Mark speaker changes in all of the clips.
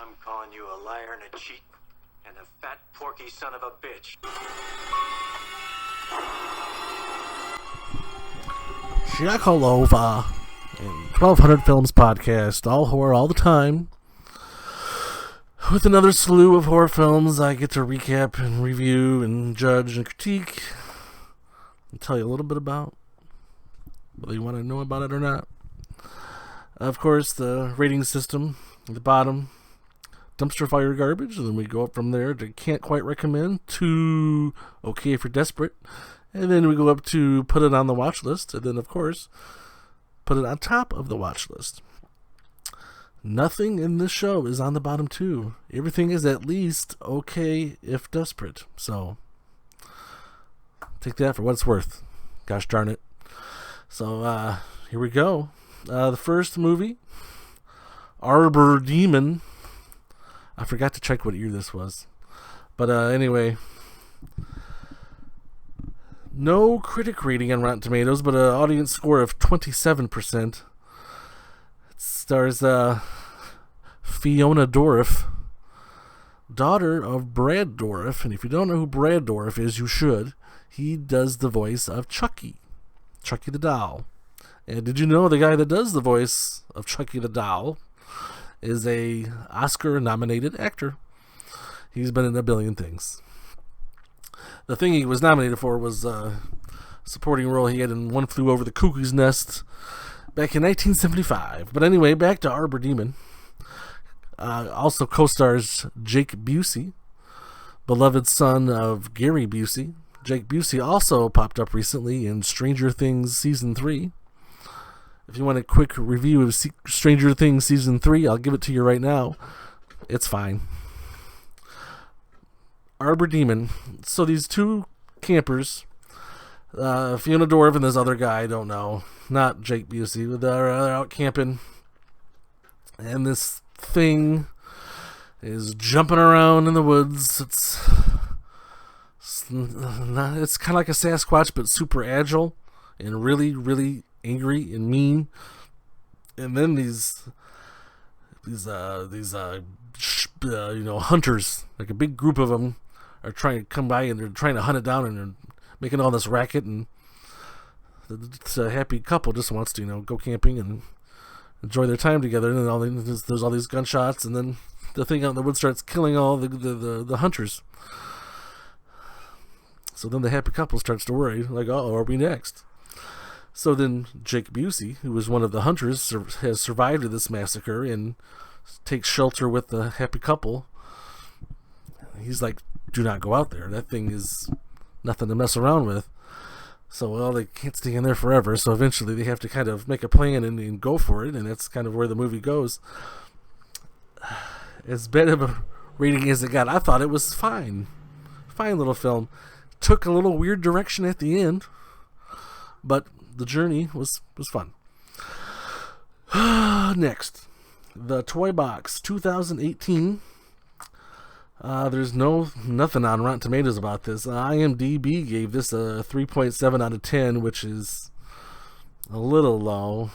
Speaker 1: I'm calling you a liar and a cheat and a fat, porky son of a bitch.
Speaker 2: Shakalova and 1200 Films Podcast, all horror all the time. With another slew of horror films I get to recap and review and judge and critique and tell you a little bit about, whether you want to know about it or not. Of course, the rating system at the bottom, dumpster fire garbage, and then we go up from there to can't quite recommend to okay if you're desperate, and then we go up to put it on the watch list, and then of course put it on top of the watch list. Nothing in this show is on the bottom two. Everything is at least okay if desperate. So take that for what it's worth. Gosh darn it. So here we go. The first movie, Arbor Demon. I forgot to check what year this was. But anyway, no critic rating on Rotten Tomatoes, but an audience score of 27%. It stars Fiona Dourif, daughter of Brad Dourif. And if you don't know who Brad Dourif is, you should. He does the voice of Chucky the doll. And did you know the guy that does the voice of Chucky the doll is a Oscar-nominated actor? He's been in a billion things. The thing he was nominated for was a supporting role he had in One Flew Over the Cuckoo's Nest back in 1975. But anyway, back to Arbor Demon. Also co-stars Jake Busey, beloved son of Gary Busey. Jake Busey also popped up recently in Stranger Things Season 3. If you want a quick review of Stranger Things Season 3, I'll give it to you right now. It's fine. Arbor Demon. So these two campers, Fiona Dourif and this other guy, I don't know, not Jake Busey, but they're out camping. And this thing is jumping around in the woods. It's kind of like a Sasquatch, but super agile and really, really angry and mean. And then these hunters, like a big group of them, are trying to come by and they're trying to hunt it down and they're making all this racket. And it's a happy couple just wants to go camping and enjoy their time together. And then there's all these gunshots, and then the thing out in the woods starts killing all the hunters. So then the happy couple starts to worry, like, oh, are we next? So then Jake Busey, who was one of the hunters, has survived this massacre and takes shelter with the happy couple. He's like, do not go out there. That thing is nothing to mess around with. So, well, they can't stay in there forever, so eventually they have to kind of make a plan and go for it, and that's kind of where the movie goes. As bad of a rating as it got, I thought it was fine. Fine little film. Took a little weird direction at the end, but the journey was fun. Next, The Toy Box 2018. There's nothing on Rotten Tomatoes about this. IMDb gave this a 3.7 out of 10, which is a little low.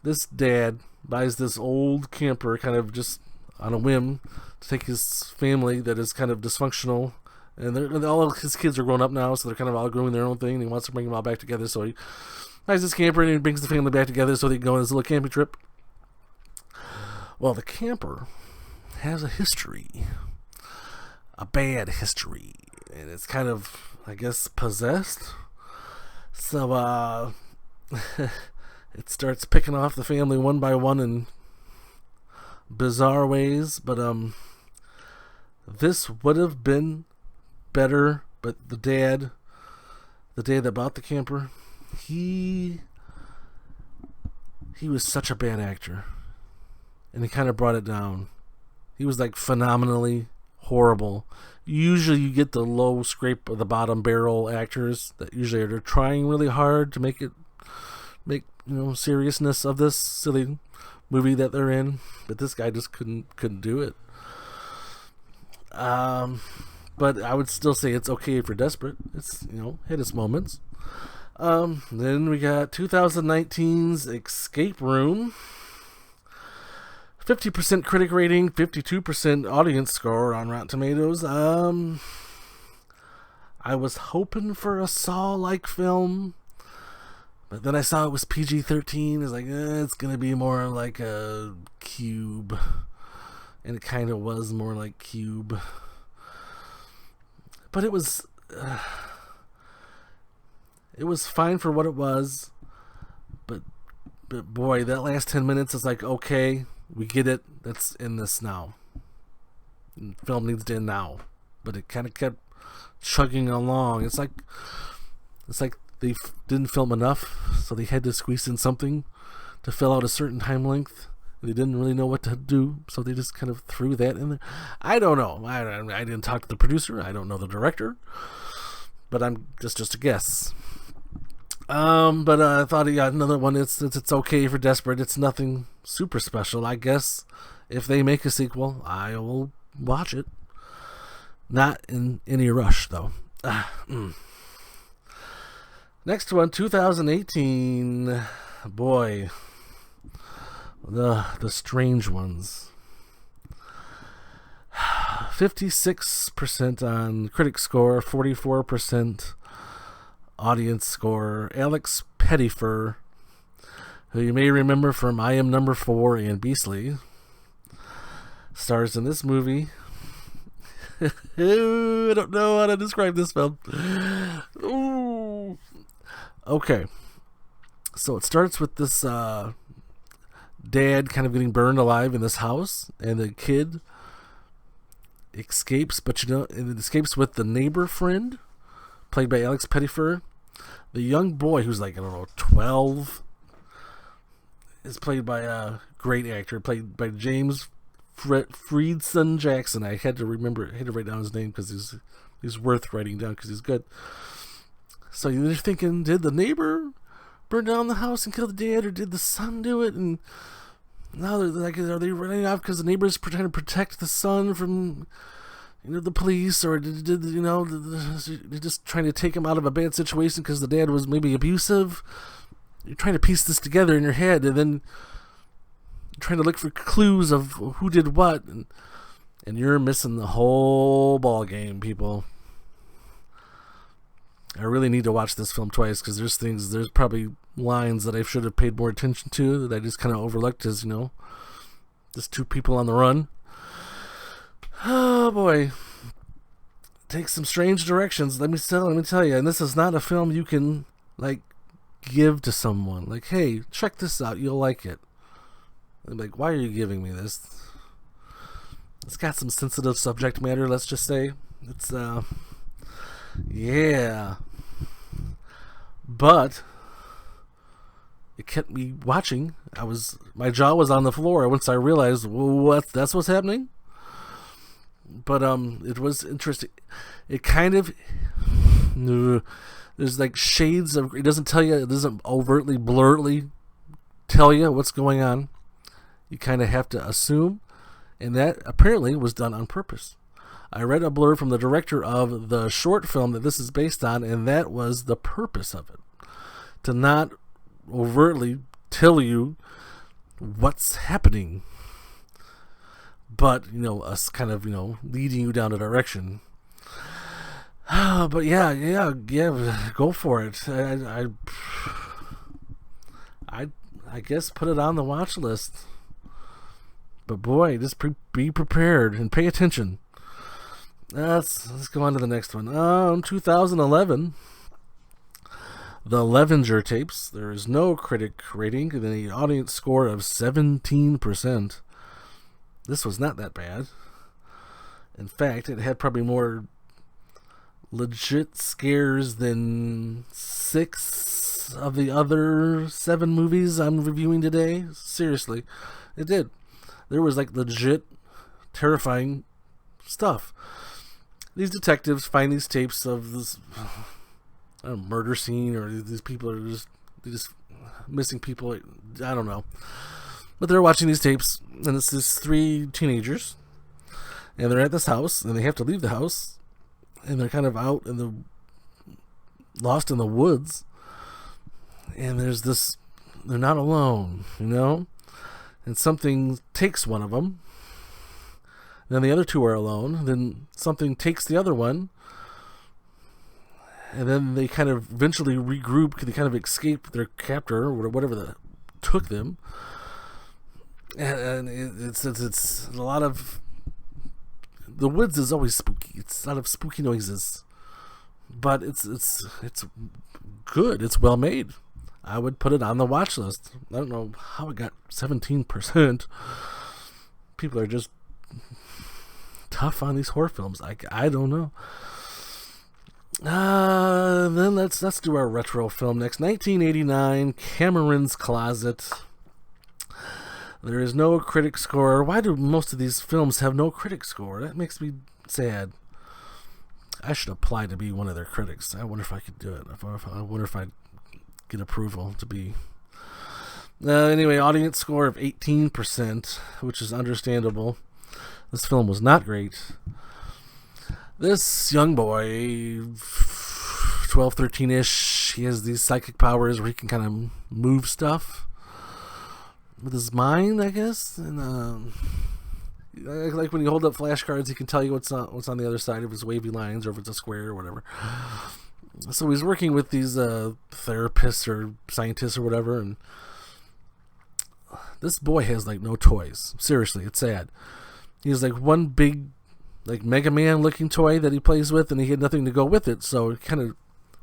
Speaker 2: This dad buys this old camper kind of just on a whim to take his family that is kind of dysfunctional, and all of his kids are grown up now, so they're kind of all doing their own thing, and he wants to bring them all back together. So he buys this camper and he brings the family back together so they can go on this little camping trip. Well, the camper has a history, a bad history, and it's kind of, I guess, possessed. So it starts picking off the family one by one in bizarre ways, but this would have been better, but the dad that bought the camper, he was such a bad actor. And he kind of brought it down. He was like phenomenally horrible. Usually you get the low scrape of the bottom barrel actors that usually are trying really hard to make seriousness of this silly movie that they're in. But this guy just couldn't do it. But I would still say it's okay if you're desperate. It's, hit its moments. Then we got 2019's Escape Room. 50% critic rating, 52% audience score on Rotten Tomatoes. I was hoping for a Saw-like film, but then I saw it was PG-13. It's like, it's going to be more like a Cube. And it kind of was more like Cube. But it was fine for what it was. But boy, that last 10 minutes is like, okay, we get it. That's in this now. The film needs to end now. But it kind of kept chugging along. It's like they didn't film enough, so they had to squeeze in something to fill out a certain time length. They didn't really know what to do, so they just kind of threw that in there. I don't know. I didn't talk to the producer. I don't know the director, but I'm just a guess. But I thought, yeah, another one. It's okay for Desperate. It's nothing super special, I guess. If they make a sequel, I will watch it. Not in any rush, though. Next one, 2018. Boy, the strange ones. 56% on critic score, 44% audience score. Alex Pettyfer, who you may remember from I Am Number 4 and Beastly, stars in this movie. I don't know how to describe this film. Ooh. Okay. So it starts with this dad kind of getting burned alive in this house, and the kid escapes, but it escapes with the neighbor friend, played by Alex Pettyfer. The young boy, who's like, I don't know, 12, is played by a great actor, played by James Friedson Jackson. I had to write down his name because he's worth writing down because he's good. So you're thinking, did the neighbor burn down the house and kill the dad, or did the son do it? And now they're like, are they running off because the neighbor's trying to protect the son from, the police, or did they're just trying to take him out of a bad situation because the dad was maybe abusive? You're trying to piece this together in your head, and then you're trying to look for clues of who did what, and you're missing the whole ball game, people. I really need to watch this film twice because there's probably lines that I should have paid more attention to that I just kind of overlooked as, just two people on the run. Oh boy. Takes some strange directions, let me tell you. And this is not a film you can, give to someone. Like, hey, check this out, you'll like it. I'm like, why are you giving me this? It's got some sensitive subject matter, let's just say. It's, yeah. But it kept me watching. My jaw was on the floor once I realized, that's what's happening. But it was interesting. It kind of there's shades of, it doesn't overtly blurtly tell you what's going on. You kind of have to assume, and that apparently was done on purpose. I read a blurb from the director of the short film that this is based on, and that was the purpose of it. To not overtly tell you what's happening, but, us kind of, leading you down a direction. But yeah, go for it. I guess put it on the watch list. But boy, just be prepared and pay attention. Let's go on to the next one. 2011, the Levenger Tapes. There is no critic rating and an audience score of 17%. This was not that bad. In fact, it had probably more legit scares than 6 of the other 7 movies I'm reviewing today. Seriously, it did. There was legit terrifying stuff. These detectives find these tapes of this murder scene, or these people are just missing people. I don't know. But they're watching these tapes, and it's these 3 teenagers, and they're at this house, and they have to leave the house, and they're kind of out lost in the woods, and there's this, they're not alone, and something takes one of them. Then the other two are alone. Then something takes the other one. And then they kind of eventually regroup. They kind of escape their captor or whatever that took them. And it's a lot of... The woods is always spooky. It's a lot of spooky noises. But it's good. It's well made. I would put it on the watch list. I don't know how it got 17%. People are just tough on these horror films. I don't know. Then let's do our retro film next. 1989, Cameron's Closet. There is no critic score. Why do most of these films have no critic score? That makes me sad. I should apply to be one of their critics. I wonder if I could do it. I wonder if I'd get approval to be... anyway, audience score of 18%, which is understandable. This film was not great. This young boy, 12, 13-ish, he has these psychic powers where he can kind of move stuff with his mind, I guess. And like when you hold up flashcards, he can tell you what's on the other side of his wavy lines, or if it's a square or whatever. So he's working with these therapists or scientists or whatever, and this boy has like no toys. Seriously, it's sad. He has like one big, like Mega Man looking toy that he plays with, and he had nothing to go with it, so he kind of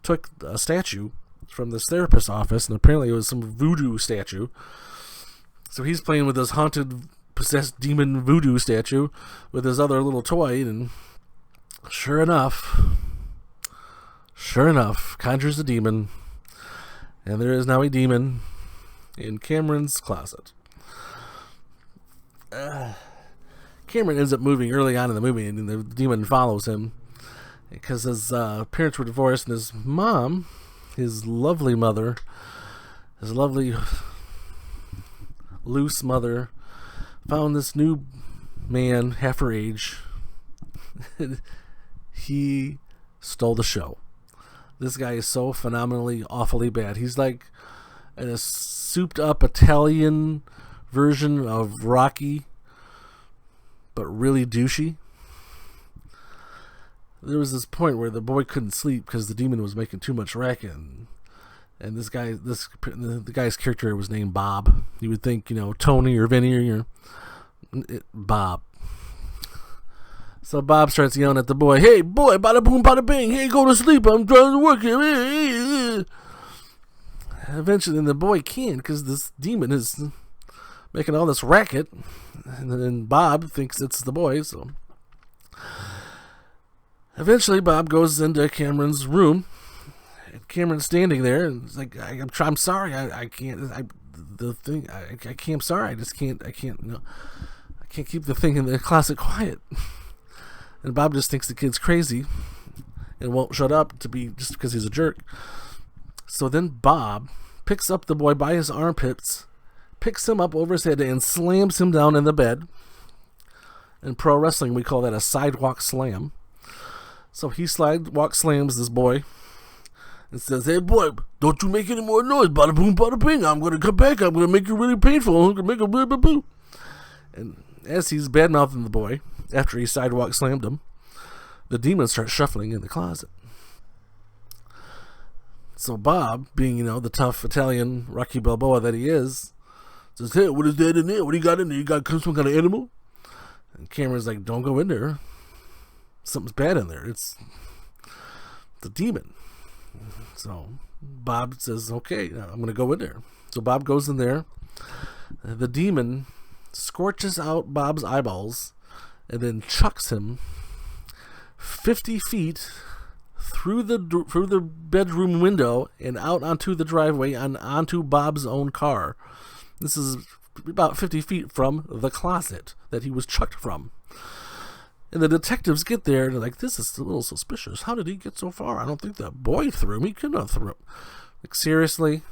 Speaker 2: took a statue from this therapist's office, and apparently it was some voodoo statue. So he's playing with this haunted, possessed demon voodoo statue with his other little toy, and sure enough, conjures a demon, and there is now a demon in Cameron's closet. Cameron ends up moving early on in the movie, and the demon follows him because his parents were divorced, and his mom, his lovely mother, his lovely loose mother, found this new man half her age. He stole the show. This guy is so phenomenally, awfully bad. He's like a souped up Italian version of Rocky, but really douchey. There was this point where the boy couldn't sleep because the demon was making too much racket, and the guy's character was named Bob. You would think, Tony or Vinny or Bob. So Bob starts yelling at the boy, "Hey boy, bada boom, bada bing, hey, go to sleep, I'm trying to work here." Eventually the boy can't because this demon is making all this racket, and then Bob thinks it's the boy, so eventually Bob goes into Cameron's room, and Cameron's standing there, and it's like, I'm sorry, I can't, I'm sorry, I can't keep the thing in the closet quiet. And Bob just thinks the kid's crazy and won't shut up just because he's a jerk. So then Bob picks up the boy by his armpits, picks him up over his head, and slams him down in the bed. In pro wrestling, we call that a sidewalk slam. So he sidewalk slams this boy and says, "Hey boy, don't you make any more noise, bada boom, bada bing, I'm going to come back, I'm going to make you really painful, I'm going to make a blah, blah, blah." And as he's bad-mouthing the boy, after he sidewalk slammed him, the demon starts shuffling in the closet. So Bob, being, the tough Italian Rocky Balboa that he is, says, "Hey, what is that in there? What do you got in there? You got some kind of animal?" And Cameron's like, "Don't go in there. Something's bad in there. It's the demon." So Bob says, "Okay, I'm going to go in there." So Bob goes in there. The demon scorches out Bob's eyeballs and then chucks him 50 feet through the bedroom window and out onto the driveway and onto Bob's own car. This is about 50 feet from the closet that he was chucked from. And the detectives get there and they're like, "This is a little suspicious. How did he get so far? I don't think that boy threw him. He could not throw him." Like, seriously?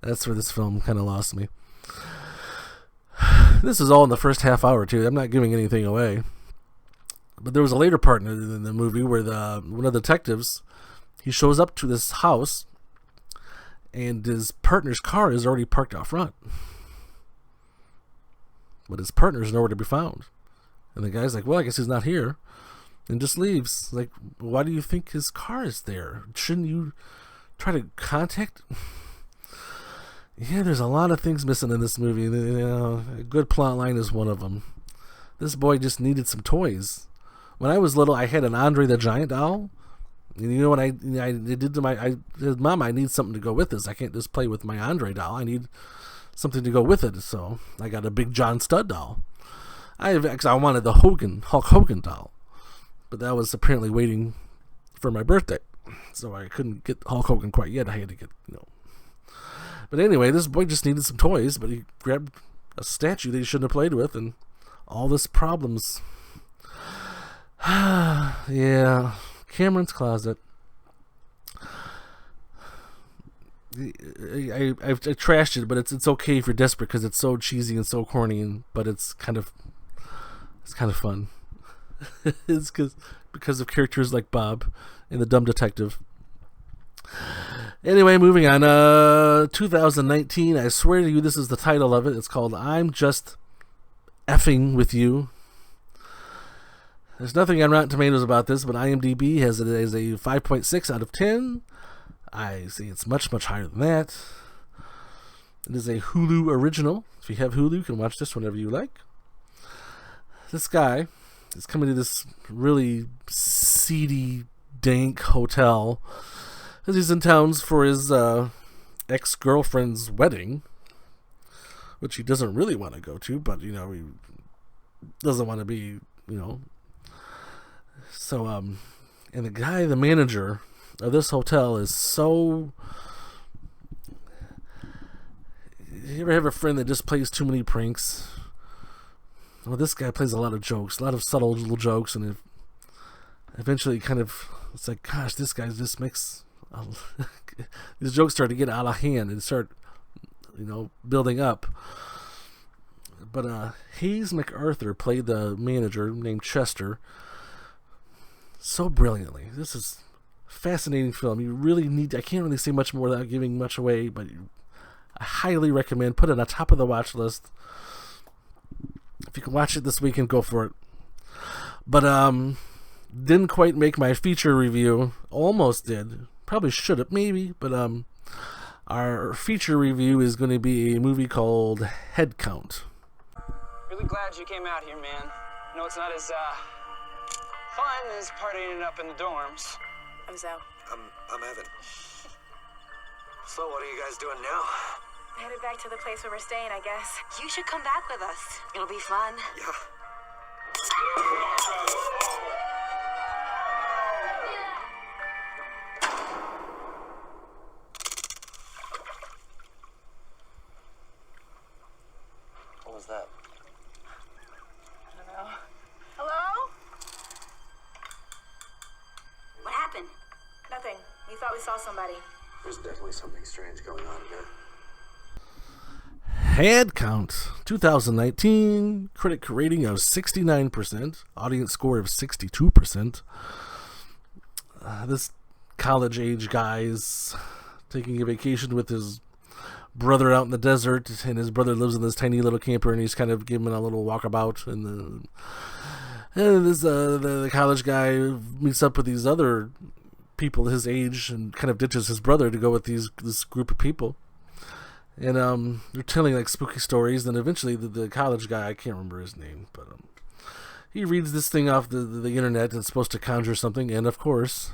Speaker 2: That's where this film kind of lost me. This is all in the first half hour, too. I'm not giving anything away. But there was a later part in the movie where one of the detectives, he shows up to this house, and his partner's car is already parked out front. But his partner's nowhere to be found. And the guy's like, well, I guess he's not here. And just leaves. Like, why do you think his car is there? Shouldn't you try to contact? Yeah, there's a lot of things missing in this movie. You know, a good plot line is one of them. This boy just needed some toys. When I was little, I had an Andre the Giant doll. And you know what I did to I said, Mom, I need something to go with this. I can't just play with my Andre doll. I need something to go with it. So I got a Big John Stud doll. I wanted the Hulk Hogan doll. But that was apparently waiting for my birthday. So I couldn't get Hulk Hogan quite yet. I had to get, But anyway, this boy just needed some toys, but he grabbed a statue that he shouldn't have played with, and all this problems. Yeah, Cameron's Closet. I trashed it, but it's okay if you're desperate because it's so cheesy and so corny, but it's kind of fun. It's because of characters like Bob and the Dumb Detective. Anyway, moving on. 2019. I swear to you, this is the title of it. It's called "I'm Just Effing with You." There's nothing on Rotten Tomatoes about this, but IMDb has it as a 5.6 out of 10. I see it's much, much higher than that. It is a Hulu original. If you have Hulu, you can watch this whenever you like. This guy is coming to this really seedy, dank hotel because he's in town for his ex-girlfriend's wedding, which he doesn't really want to go to, but, he doesn't want to be, So, and the guy, the manager of this hotel is so... You ever have a friend that just plays too many pranks? Well, this guy plays a lot of jokes, a lot of subtle little jokes, and eventually it's like, gosh, this guy just makes... these jokes start to get out of hand and start, building up. But Hayes MacArthur played the manager named Chester so brilliantly. This is a fascinating film. You really need... I can't really say much more without giving much away, but I highly recommend. Put it on top of the watch list. If you can watch it this weekend, go for it. But didn't quite make my feature review. Almost did. Probably should have, maybe. But our feature review is going to be a movie called Head Count.
Speaker 3: Really glad you came out here, man. No, it's not as fun as partying it up in the dorms.
Speaker 4: I'm Zoe.
Speaker 1: I'm Evan. So what are you guys doing now?
Speaker 4: Headed back to the place where we're staying, I guess. You should come back with us. It'll be fun.
Speaker 1: Yeah.
Speaker 3: What was that?
Speaker 4: I don't know. Hello? What happened? Nothing. We thought we saw somebody.
Speaker 1: There's definitely something strange going on here.
Speaker 2: Head Count, 2019, critic rating of 69%, audience score of 62%. This college-age guy is taking a vacation with his brother out in the desert, and his brother lives in this tiny little camper, and he's kind of giving a little walkabout. And the college guy meets up with these other people his age and kind of ditches his brother to go with this group of people. And they're telling like spooky stories. Then eventually the college guy, I can't remember his name, but he reads this thing off the internet that's supposed to conjure something, and of course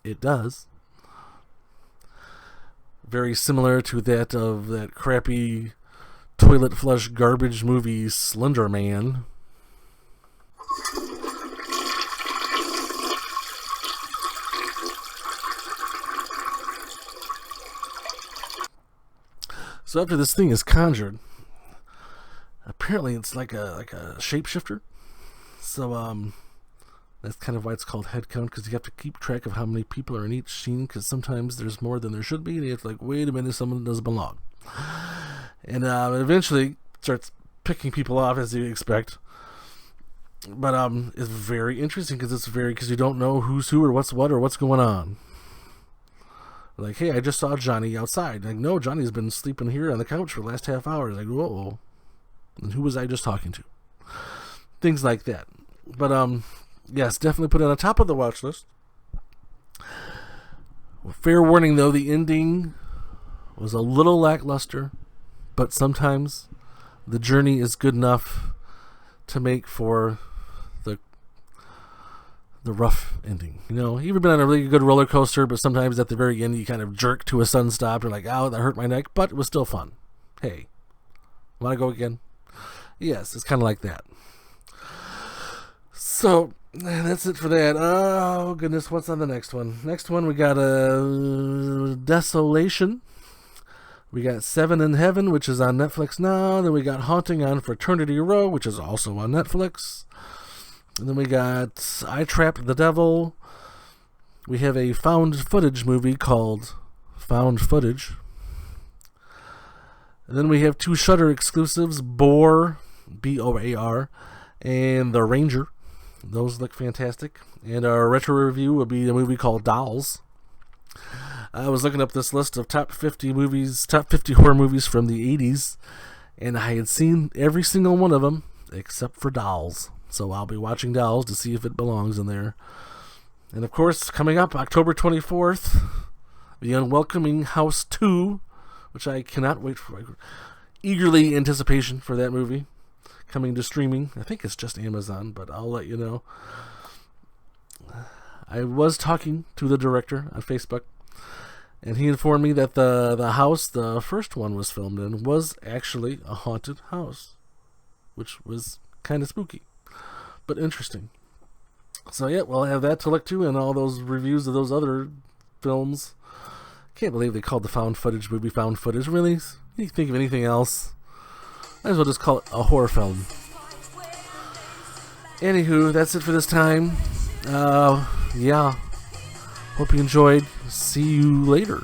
Speaker 2: it does. Very similar to that of that crappy toilet flush garbage movie Slender Man. So after this thing is conjured, apparently it's like a shapeshifter. So that's kind of why it's called head count, because you have to keep track of how many people are in each scene, because sometimes there's more than there should be, and you have to wait a minute, someone doesn't belong. And eventually starts picking people off, as you expect. But it's very interesting because you don't know who's who or what's what or what's going on. Like, hey, I just saw Johnny outside. Like, no, Johnny's been sleeping here on the couch for the last half hour. Like, whoa. And who was I just talking to? Things like that. But, yes, definitely put it on top of the watch list. Fair warning, though, the ending was a little lackluster. But sometimes the journey is good enough to make for the rough ending. You know, you've been on a really good roller coaster, but sometimes at the very end you kind of jerk to a sudden stop. You're like, ow, that hurt my neck, but it was still fun. Hey, want to go again? Yes, it's kind of like that. So that's it for that. Oh goodness, what's on the next one? Next one we got Desolation. We got Seven in Heaven, which is on Netflix now. Then we got Haunting on Fraternity Row, which is also on Netflix. And then we got I Trapped the Devil. We have a found footage movie called Found Footage. And then we have 2 Shudder exclusives, Boar, B-O-A-R, and The Ranger. Those look fantastic. And our retro review will be a movie called Dolls. I was looking up this list of top 50 horror movies from the 80s, and I had seen every single one of them except for Dolls. So I'll be watching Dolls to see if it belongs in there. And of course, coming up October 24th, The Unwelcoming House 2, which I cannot wait for. Eagerly anticipation for that movie. Coming to streaming. I think it's just Amazon, but I'll let you know. I was talking to the director on Facebook, and he informed me that the house the first one was filmed in was actually a haunted house, which was kind of spooky, but interesting. So yeah, we'll have that to look to, and all those reviews of those other films. Can't believe they called the found footage movie Found Footage. Really? You think of anything else? Might as well just call it a horror film. Anywho, that's it for this time. Yeah. Hope you enjoyed. See you later.